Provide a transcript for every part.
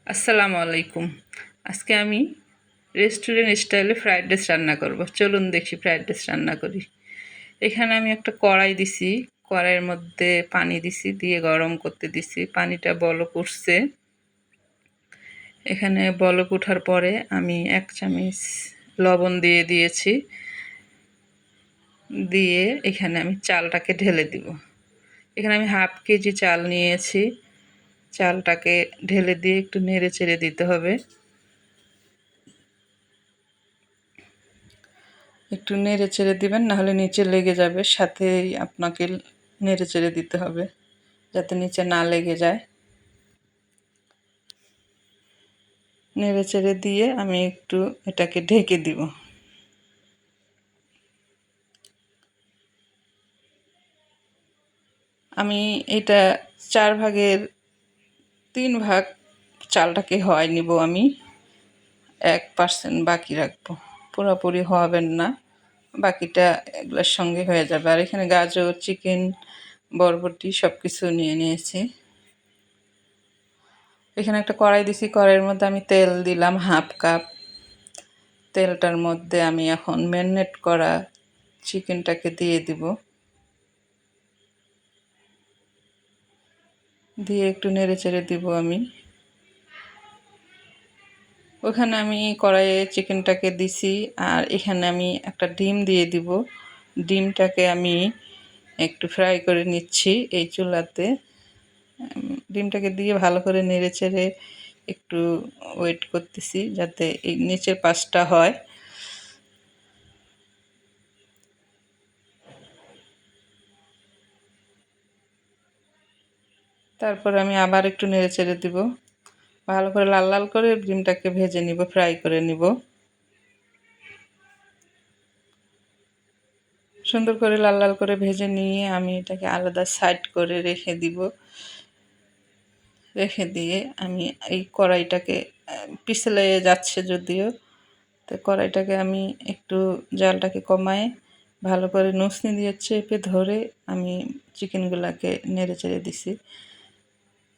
আসসালামু আলাইকুম। আজকে আমি রেস্টুরেন্ট স্টাইলে ফ্রাইড রাইস রান্না করব। চলুন দেখি ফ্রাইড রাইস রান্না করি। এখানে আমি একটা কড়াই দিছি, কড়াইয়ের মধ্যে পানি দিছি, দিয়ে গরম করতে দিছি। পানিটা বলক উঠছে। এখানে বলক ওঠার পরে আমি 1 চামচ লবণ দিয়ে দিয়েছি। দিয়ে এখানে আমি চালটাকে ঢেলে দিব। এখানে আমি হাফ কেজি চাল নিয়েছি। চালটাকে ঢেলে দিয়ে একটু নেড়ে চেড়ে দিতে হবে। একটু নেড়ে চেড়ে দিবেন, নাহলে নিচে লেগে যাবে। সাথেই আপনাকে নেড়ে চেড়ে দিতে হবে যাতে নিচে না লেগে যায়। নেড়ে চেড়ে দিয়ে আমি একটু এটাকে ঢেকে দিব। আমি এটা 4 ভাগের 3 ভাগ চালটাকে হওয়াই নিব। আমি 1% বাকি রাখবো, পুরোপুরি হওয়াবেন না, বাকিটা এগুলোর সঙ্গে হয়ে যাবে। আর এখানে গাজর, চিকেন, বরবটি সব কিছু নিয়ে নিয়েছি। এখানে একটা কড়াই দিছি, কড়াইয়ের মধ্যে আমি তেল দিলাম হাফ কাপ। তেলটার মধ্যে আমি এখন ম্যারিনেট করা চিকেনটাকে দিয়ে দিব। দিয়ে একটু নেড়ে চেড়ে দিব আমি। ওখানে আমি কড়াইয়ে চিকেনটাকে দিছি, আর এখানে আমি একটা ডিম দিয়ে দিব। ডিমটাকে আমি একটু ফ্রাই করে নিচ্ছি এই চুলাতে। ডিমটাকে দিয়ে ভালো করে নেড়ে চেড়ে একটু ওয়েট করতেছি যাতে এই নিচের পাশটা হয়। তারপর আমি আবার একটু নেড়ে চেড়ে দিব। ভালো করে লাল লাল করে ডিমটাকে ভেজে নিব, ফ্রাই করে নিব। সুন্দর করে লাল লাল করে ভেজে নিয়ে আমি এটাকে আলাদা সাইড করে রেখে দিব। রেখে দিয়ে আমি এই কড়াইটাকে পিছলে যাচ্ছে যদিও, তো কড়াইটাকে আমি একটু জালটাকে কমায় ভালো করে নসনি দিয়ে চেপে ধরে আমি চিকেনগুলোকে নেড়ে চেড়ে দিছি।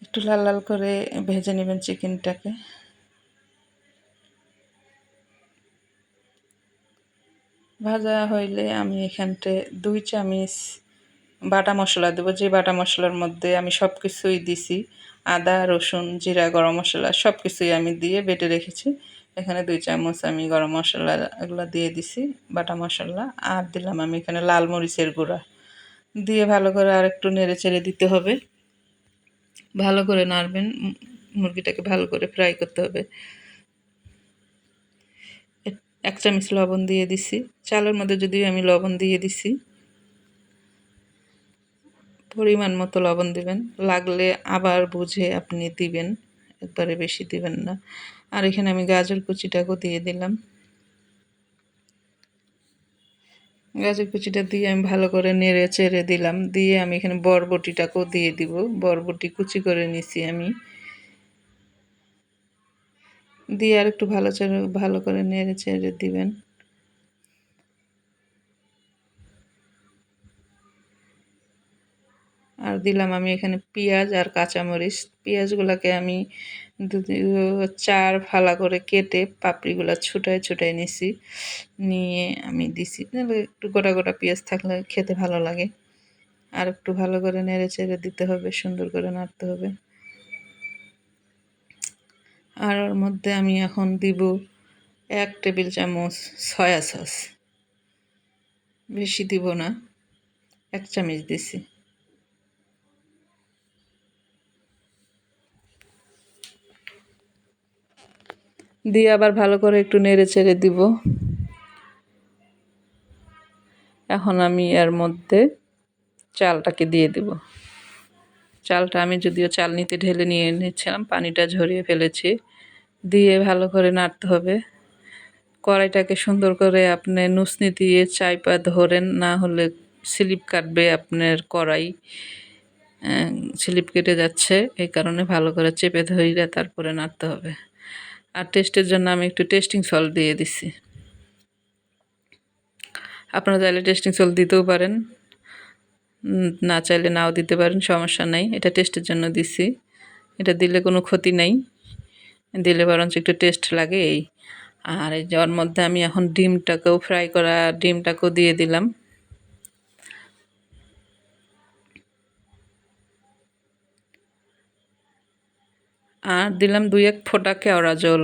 একটু লাল লাল করে ভেজে নেবেন চিকেনটাকে। ভাজা হইলে আমি এখানতে 2 চামচ বাটা মশলা দেবো, যে বাটা মশলার মধ্যে আমি সব কিছুই দিছি। আদা, রসুন, জিরা, গরম মশলা সব কিছুই আমি দিয়ে বেটে রেখেছি। এখানে 2 চামচ আমি গরম মশলা এগুলো দিয়ে দিছি, বাটা মশলা। আর দিলাম আমি এখানে লাল মরিচের গুঁড়া। দিয়ে ভালো করে আর একটু নেড়ে চেড়ে দিতে হবে। ভালো করে নাড়বেন, মুরগিটাকে ভালো করে ফ্রাই করতে হবে। 1 চামচ লবণ দিয়ে দিছি। চালের মধ্যে যদিও আমি লবণ দিয়ে দিছি। পরিমাণ মতো লবণ দিবেন, লাগলে আবার বুঝে আপনি দিবেন, একবারে বেশি দিবেন না। আর এখানে আমি গাজর কুচিটাকেও দিয়ে দিলাম। গাজর কুচিটা দিয়ে আমি ভালো করে নেড়ে চেড়ে দিলাম। দিয়ে আমি এখানে বরবটিটাকেও দিয়ে দিব। বরবটি কুচি করে নিছি আমি। দিয়ে আর একটু ভালো করে নেড়ে চেড়ে দিবেন। আর দিলাম আমি এখানে পেঁয়াজ আর কাঁচামরিচ। পেঁয়াজগুলোকে আমি 4 ফালা করে কেটে পাপড়িগুলো ছুটায় ছুটায় নিছি। নিয়ে আমি দিছি, নাহলে একটু গোটা গোটা পেঁয়াজ থাকলে খেতে ভালো লাগে। আর একটু ভালো করে নেড়ে চেড়ে দিতে হবে, সুন্দর করে নাড়তে হবে। আর ওর মধ্যে আমি এখন দিব 1 টেবিল চামচ সয়া সস। বেশি দিব না, 1 চামচ দিছি। দিয়ে আবার ভালো করে একটু নেড়ে চেড়ে দিব। এখন আমি এর মধ্যে চালটাকে দিয়ে দেব। চালটা আমি যদিও চালনিতে ঢেলে নিয়ে নিচ্ছিলাম, পানিটা ঝরিয়ে ফেলেছি। দিয়ে ভালো করে নাড়তে হবে। কড়াইটাকে সুন্দর করে আপনি নুসনি দিয়ে চাইপা ধরেন, না হলে স্লিপ কাটবে আপনার কড়াই। স্লিপ কেটে যাচ্ছে, এই কারণে ভালো করে চেপে ধরে তারপরে নাড়তে হবে। আর টেস্টের জন্য আমি একটু টেস্টিং সল্ট দিয়ে দিছি। আপনারা চাইলে টেস্টিং সল্ট দিতেও পারেন, না চাইলে নাও দিতে পারেন, সমস্যা নাই। এটা টেস্টের জন্য দিছি, এটা দিলে কোনো ক্ষতি নাই। দিলে বরঞ্চ একটু টেস্ট লাগে এই। আর এই যে ওর মধ্যে আমি এখন ডিমটাকেও ফ্রাই করা ডিমটাকেও দিয়ে দিলাম। আর দিলাম 2-1 ফোঁটা কেওড়া জল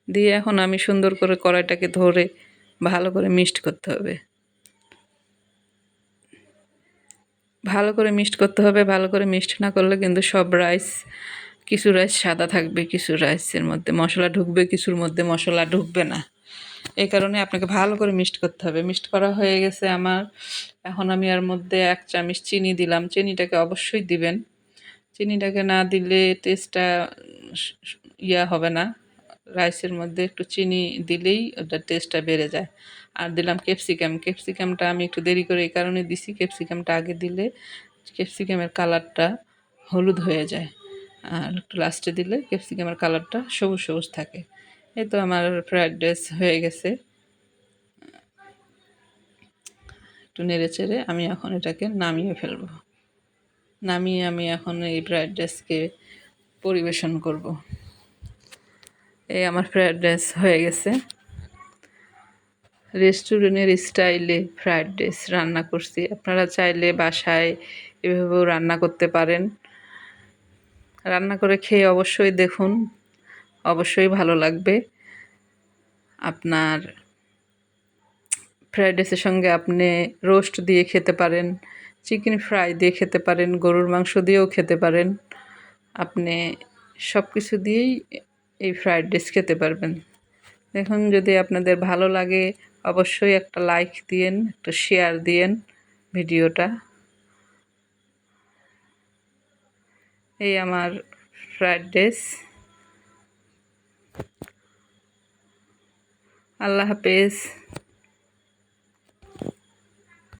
দিয়ে এখন আমি সুন্দর করে কড়াইটাকে ধরে ভালো করে মিক্সড করতে হবে। ভালো করে মিক্সড করতে হবে, ভালো করে মিক্সড না করলে কিন্তু সব রাইস, কিছু রাইস সাদা থাকবে, কিছু রাইসের মধ্যে মশলা ঢুকবে, কিছুর মধ্যে মশলা ঢুকবে না। এই কারণে আপনাকে ভালো করে মিক্সড করতে হবে। মিক্সড করা হয়ে গেছে আমার। এখন আমি এর মধ্যে 1 চামচ চিনি দিলাম। চিনিটাকে অবশ্যই দিবেন। চিনিটাকে না দিলে টেস্টটা হবে না। রাইসের মধ্যে একটু চিনি দিলেই ওটার টেস্টটা বেড়ে যায়। আর দিলাম ক্যাপসিকাম। ক্যাপসিকামটা আমি একটু দেরি করে এই কারণে দিছি, ক্যাপসিকামটা আগে দিলে ক্যাপসিকামের কালারটা হলুদ হয়ে যায়, আর একটু লাস্টে দিলে ক্যাপসিকামের কালারটা সবুজ সবুজ থাকে। এই তো আমার ফ্রায়েড রাইস হয়ে গেছে। একটু নেড়ে চেড়ে আমি এখন এটাকে নামিয়ে ফেলবো। নামিয়ে আমি এখন এই ফ্রায়েড রাইসকে পরিবেশন করব। এই আমার ফ্রায়েড রাইস হয়ে গেছে। রেস্টুরেন্টের স্টাইলে ফ্রায়েড রাইস রান্না করছি। আপনারা চাইলে বাসায় এভাবেও রান্না করতে পারেন। রান্না করে খেয়ে অবশ্যই দেখুন, অবশ্যই ভালো লাগবে। আপনার ফ্রায়েড রাইসের সঙ্গে আপনি রোস্ট দিয়ে খেতে পারেন, চিকেন ফ্রাই দিয়ে খেতে পারেন, গরুর মাংস দিয়েও খেতে পারেন। আপনি সব কিছু দিয়েই এই ফ্রায়েড রাইস খেতে পারবেন। দেখুন, যদি আপনাদের ভালো লাগে অবশ্যই একটা লাইক দিয়েন, একটা শেয়ার দিয়েন ভিডিওটা। এই আমার ফ্রায়েড রাইস। আল্লাহ হাফেজ।